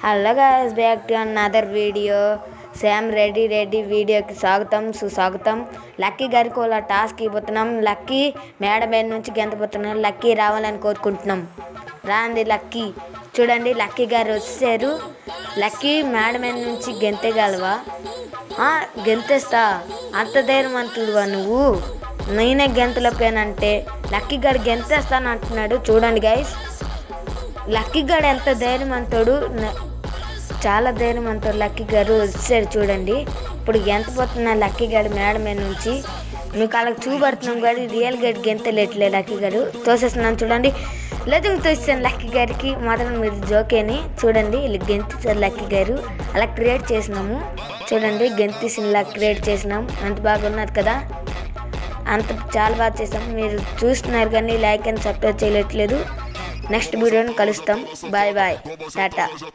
Hello guys, back to another video. Sam ready వీడియోకి స్వాగతం సుస్వాగతం. లక్కీ గారికి వాళ్ళ టాస్క్ ఇవ్వబోతున్నాం. లక్కీ మేడ మీద నుంచి గెంతపోతున్నాం. లక్కీ రావాలని కోరుకుంటున్నాం. రాంది లక్కీ. చూడండి, లక్కీ గారు వచ్చారు. లక్కీ మేడ మీద నుంచి గెంతగలవా? గెంతేస్తా. అంత ధైర్యవంతుడువా నువ్వు? నేనే గెంతలేపానంటే లక్కీ గారు గెంతేస్తాను అంటున్నాడు. చూడండి గైస్, లక్కీ గారు ఎంత ధైర్యవంతుడు, చాలా ధైర్యవంతుడు. లక్కీ గారు వచ్చారు చూడండి. ఇప్పుడు గెంతపోతున్నా లక్కీ గారు మేడ మీద నుంచి. మీకు అలా చూపడుతున్నాం కానీ రియల్ గా గెంతలేట్లే. లక్కీ గారు తోసేస్తున్నాను చూడండి. లేదు తోస్తాను లక్కీ గారికి మాత్రం మీరు జోకేని. చూడండి, ఇలా గెంతిస్తారు లక్కీ గారు. అలా క్రియేట్ చేసినాము చూడండి. గెంతీసినలా క్రియేట్ చేసినాం. అంత బాగున్నది కదా, అంత చాలా బాగా చేసాం. మీరు చూస్తున్నారు కానీ లైక్ అండ్ సబ్స్క్రైబ్ చేయట్లేదు. నెక్స్ట్ వీడియోని కలుస్తాం. Bye bye, Tata.